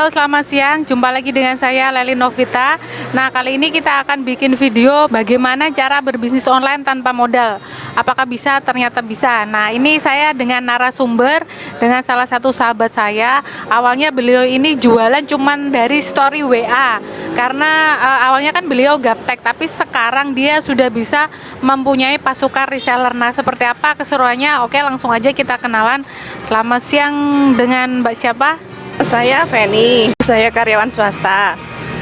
Halo, selamat siang. Jumpa lagi dengan saya Leli Novita. Nah, kali ini kita akan bikin video bagaimana cara berbisnis online tanpa modal. Apakah bisa? Ternyata bisa. Nah, ini saya dengan narasumber dengan salah satu sahabat saya. Awalnya beliau ini jualan cuman dari story WA. Karena awalnya kan beliau gaptek, tapi sekarang dia sudah bisa mempunyai pasukan reseller. Nah, seperti apa keseruannya? Oke, langsung aja kita kenalan. Selamat siang, dengan Mbak siapa? Saya Feni, saya karyawan swasta.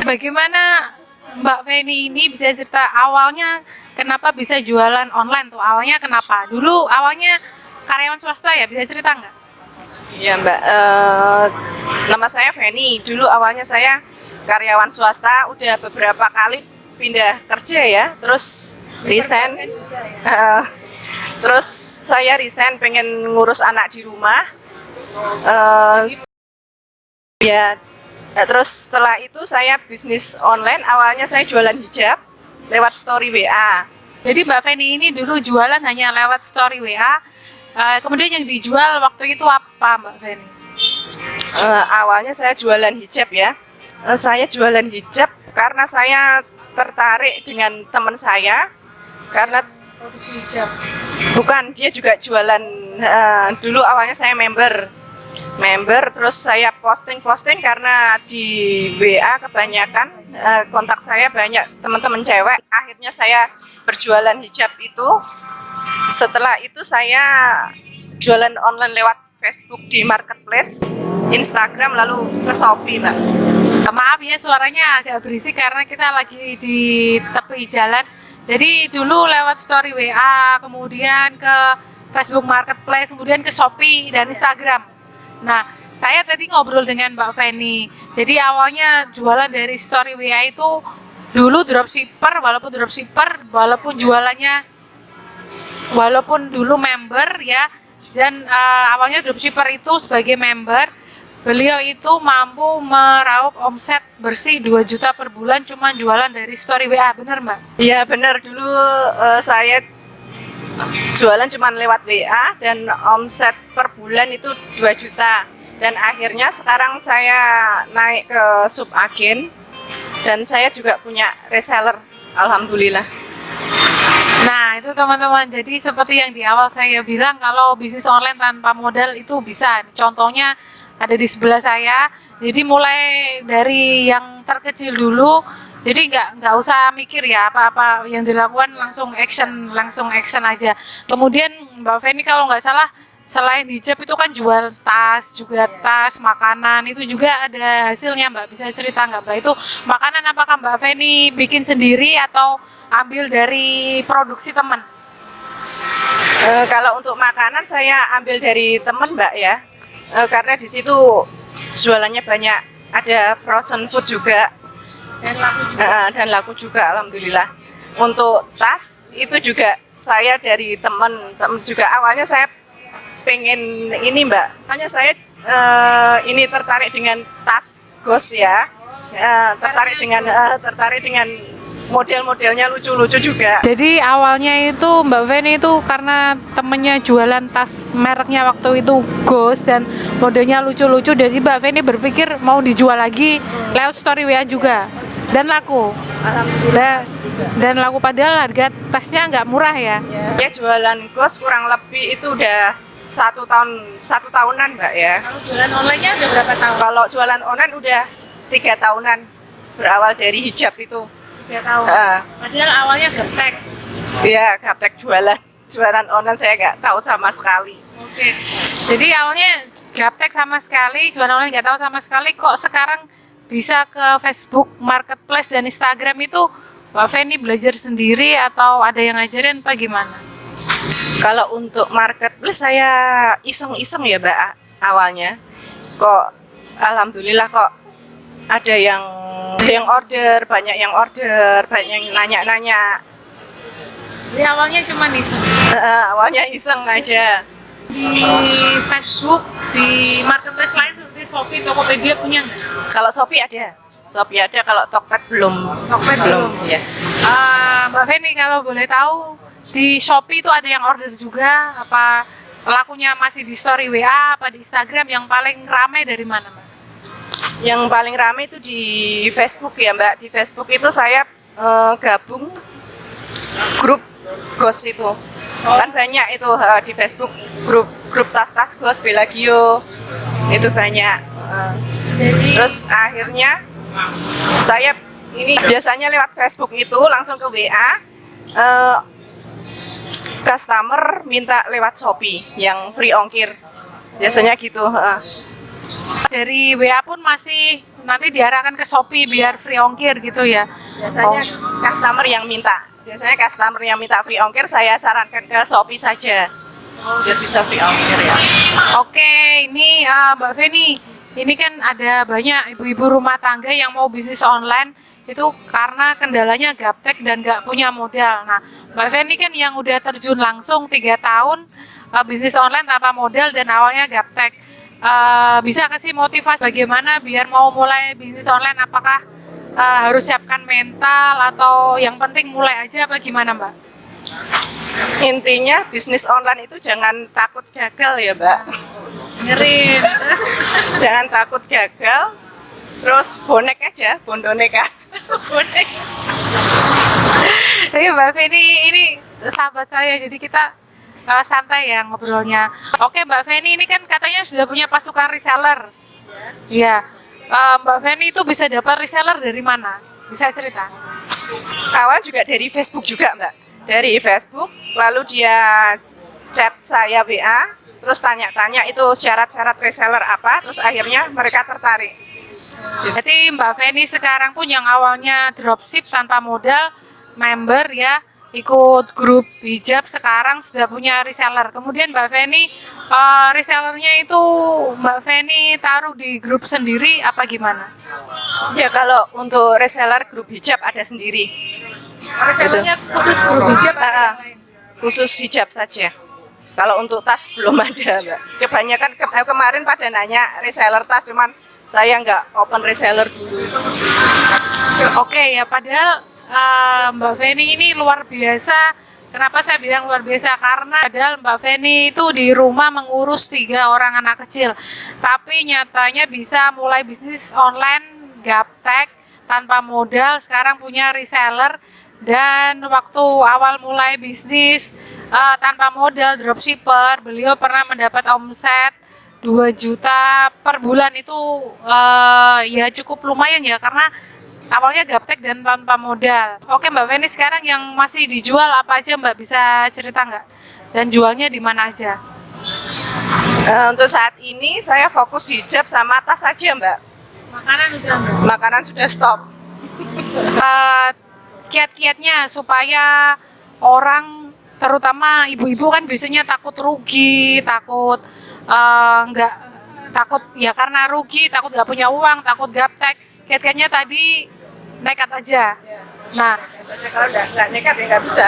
Bagaimana Mbak Feni ini bisa cerita awalnya kenapa bisa jualan online tuh? Awalnya kenapa? Dulu awalnya karyawan swasta ya, bisa cerita nggak? Iya Mbak, nama saya Feni. Dulu awalnya saya karyawan swasta, udah beberapa kali pindah kerja ya, terus resign. Terus saya resign pengen ngurus anak di rumah. Ya, terus setelah itu saya bisnis online. Awalnya saya jualan hijab lewat story WA. Jadi Mbak Feni ini dulu jualan hanya lewat story WA. Kemudian yang dijual waktu itu apa Mbak Feni? Awalnya saya jualan hijab ya. Saya jualan hijab karena saya tertarik dengan teman saya. Karena Produksi hijab. bukan, dia juga jualan. Dulu awalnya saya member, terus saya posting karena di WA kebanyakan kontak saya banyak teman-teman cewek. Akhirnya saya berjualan hijab itu. Setelah itu saya jualan online lewat Facebook di marketplace, Instagram, lalu ke Shopee, Mbak. Maaf ya, suaranya agak berisik karena kita lagi di tepi jalan. Jadi dulu lewat story WA, kemudian ke Facebook Marketplace, kemudian ke Shopee dan Instagram. Nah, saya tadi ngobrol dengan Mbak Feni. Jadi awalnya jualan dari story WA itu dulu dropshipper, walaupun jualannya, walaupun dulu member ya, dan awalnya dropshipper itu sebagai member, beliau itu mampu meraup omset bersih 2 juta per bulan cuma jualan dari story WA, benar Mbak? Iya benar, dulu saya jualan cuma lewat WA dan omset per bulan itu 2 juta. Dan akhirnya sekarang saya naik ke subagen dan saya juga punya reseller, alhamdulillah. Nah, itu teman-teman. Jadi seperti yang di awal saya bilang, kalau bisnis online tanpa modal itu bisa. Contohnya ada di sebelah saya. Jadi mulai dari yang terkecil dulu. Jadi nggak usah mikir ya apa-apa yang dilakukan, langsung action aja. Kemudian Mbak Feni kalau nggak salah, selain hijab itu kan jual tas, juga tas, makanan, itu juga ada hasilnya Mbak. Bisa cerita nggak Mbak, itu makanan apakah Mbak Feni bikin sendiri atau ambil dari produksi teman? Kalau untuk makanan saya ambil dari teman Mbak ya, karena di situ jualannya banyak, ada frozen food juga. Dan laku juga alhamdulillah. Untuk tas itu juga saya dari teman juga. Awalnya saya pengen ini Mbak, hanya saya ini tertarik dengan tas gos ya, tertarik dengan model-modelnya lucu-lucu juga. Jadi awalnya itu Mbak Feni itu karena temennya jualan tas mereknya waktu itu Ghost dan modelnya lucu-lucu, jadi Mbak Feni berpikir mau dijual lagi lewat story WA juga, dan laku. Alhamdulillah. Dan laku, padahal harga tasnya nggak murah ya. Ya jualan gos kurang lebih itu udah satu tahunan Mbak ya. Kalau jualan online-nya udah berapa tahun? Kalau jualan online udah 3 tahunan, berawal dari hijab itu. 3 tahun. Padahal awalnya gaptek. Iya, gaptek jualan online saya nggak tahu sama sekali. Oke. Jadi awalnya gaptek sama sekali, jualan online nggak tahu sama sekali. Kok sekarang bisa ke Facebook Marketplace dan Instagram itu Mbak Feni belajar sendiri atau ada yang ngajarin apa gimana? Kalau untuk marketplace saya iseng-iseng ya Mbak awalnya. Kok alhamdulillah kok ada yang order, banyak yang nanya-nanya. Jadi awalnya cuma iseng. Awalnya iseng aja. Di Facebook, di marketplace lain seperti Shopee, Tokopedia punya nggak? Kalau Shopee ada, kalau Tokped belum. Tokped belum. Ya. Mbak Feni kalau boleh tahu, di Shopee itu ada yang order juga? Apa lakunya masih di story WA, apa di Instagram? Yang paling ramai dari mana Mbak? Yang paling rame itu di Facebook ya Mbak. Di Facebook itu saya gabung grup GOS itu. Kan banyak itu di Facebook grup tas-tas GOS, Belagio. Itu banyak. Jadi Terus akhirnya saya ini biasanya lewat Facebook itu langsung ke WA. Customer minta lewat Shopee yang free ongkir. Biasanya gitu. dari WA pun masih nanti diarahkan ke Shopee biar free ongkir gitu ya. Biasanya customer yang minta. Biasanya customer yang minta free ongkir saya sarankan ke Shopee saja. Biar bisa free ongkir ya. Oke, ini Mbak Feni, ini kan ada banyak ibu-ibu rumah tangga yang mau bisnis online itu karena kendalanya gaptek dan nggak punya modal. Nah, Mbak Feni kan yang udah terjun langsung 3 tahun bisnis online tanpa modal dan awalnya gaptek. Bisa kasih motivasi bagaimana biar mau mulai bisnis online? Apakah harus siapkan mental atau yang penting mulai aja apa gimana Mbak? Intinya bisnis online itu jangan takut gagal ya Mbak. Ngerin. Jangan takut gagal. Terus bonek aja, bondoneka. Bonek. Tapi Mbak Feni ini sahabat saya, jadi kita santai ya ngobrolnya. Oke Mbak Feni ini kan katanya sudah punya pasukan reseller. Iya. Mbak Feni itu bisa dapat reseller dari mana? Bisa cerita? Awal juga dari Facebook juga Mbak. Dari Facebook, lalu dia chat saya WA, terus tanya-tanya itu syarat-syarat reseller apa, terus akhirnya mereka tertarik. Jadi Mbak Feni sekarang pun yang awalnya dropship tanpa modal, member ya, ikut grup hijab, sekarang sudah punya reseller. Kemudian Mbak Feni resellernya itu Mbak Feni taruh di grup sendiri apa gimana? Ya kalau untuk reseller grup hijab ada sendiri. Resellernya khusus grup hijab atau yang lain? Khusus hijab saja. Kalau untuk tas belum ada Mbak. Kebanyakan kemarin pada nanya reseller tas, cuman saya nggak open reseller dulu. Oke ya, padahal Mbak Feni ini luar biasa. Kenapa saya bilang luar biasa? Karena padahal Mbak Feni itu di rumah mengurus 3 orang anak kecil, tapi nyatanya bisa mulai bisnis online gaptek tanpa modal. Sekarang punya reseller, dan waktu awal mulai bisnis tanpa modal dropshipper, beliau pernah mendapat omset 2 juta per bulan. Itu ya cukup lumayan ya, karena awalnya gaptek dan tanpa modal. Oke Mbak Feni, sekarang yang masih dijual apa aja Mbak, bisa cerita nggak? Dan jualnya di mana aja? Untuk saat ini saya fokus hijab sama tas saja Mbak. Makanan udah Mbak? Makanan sudah stop. Kiat-kiatnya supaya orang, terutama ibu-ibu kan biasanya takut rugi, takut nggak takut ya karena rugi, takut nggak punya uang, takut gaptek. Kiat-kiatnya tadi nekat aja. Nah, Saja kalau nggak nekat ya nggak bisa.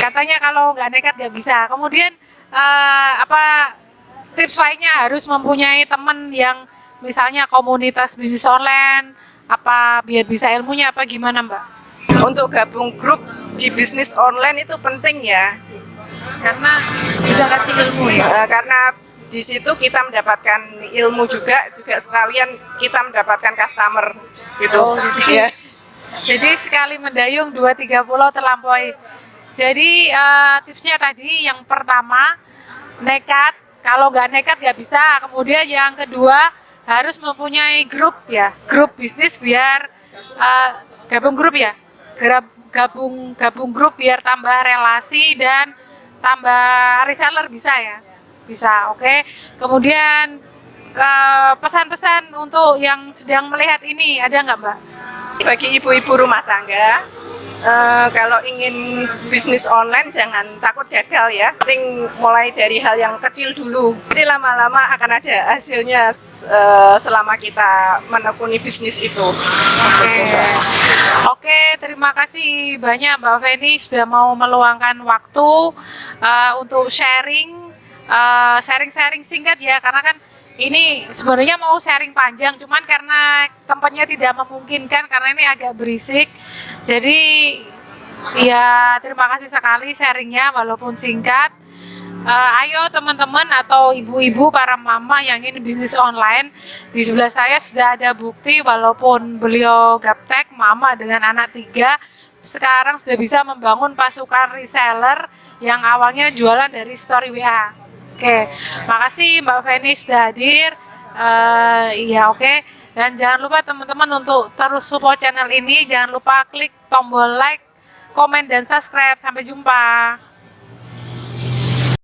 katanya kalau nggak nekat nggak bisa. Kemudian apa tips lainnya? Harus mempunyai teman yang misalnya komunitas bisnis online, apa biar bisa ilmunya apa gimana Mbak? Untuk gabung grup di bisnis online itu penting ya. Karena bisa kasih ilmu ya. Karena di situ kita mendapatkan ilmu juga sekalian kita mendapatkan customer gitu. Oh, gitu. Ya. Jadi sekali mendayung 2-3 pulau terlampaui. Jadi tipsnya tadi yang pertama nekat, kalau nggak nekat nggak bisa. Kemudian yang kedua harus mempunyai grup ya, grup bisnis biar gabung grup ya, gabung grup biar tambah relasi dan tambah reseller bisa ya, bisa. Oke. Kemudian ke pesan-pesan untuk yang sedang melihat ini ada nggak Mbak? Bagi ibu-ibu rumah tangga, kalau ingin bisnis online jangan takut gagal ya. Penting mulai dari hal yang kecil dulu. Jadi lama-lama akan ada hasilnya selama kita menekuni bisnis itu. Oke, terima kasih banyak Mbak Feni sudah mau meluangkan waktu untuk sharing singkat ya, karena kan ini sebenarnya mau sharing panjang, cuman karena tempatnya tidak memungkinkan karena ini agak berisik. Jadi ya terima kasih sekali sharingnya walaupun singkat. Ayo teman-teman atau ibu-ibu para mama yang ingin bisnis online, di sebelah saya sudah ada bukti walaupun beliau gaptek mama dengan anak 3, sekarang sudah bisa membangun pasukan reseller yang awalnya jualan dari story WA. Oke, makasih Mbak Feni sudah hadir. Iya oke. Dan jangan lupa teman-teman untuk terus support channel ini. Jangan lupa klik tombol like, komen, dan subscribe. Sampai jumpa.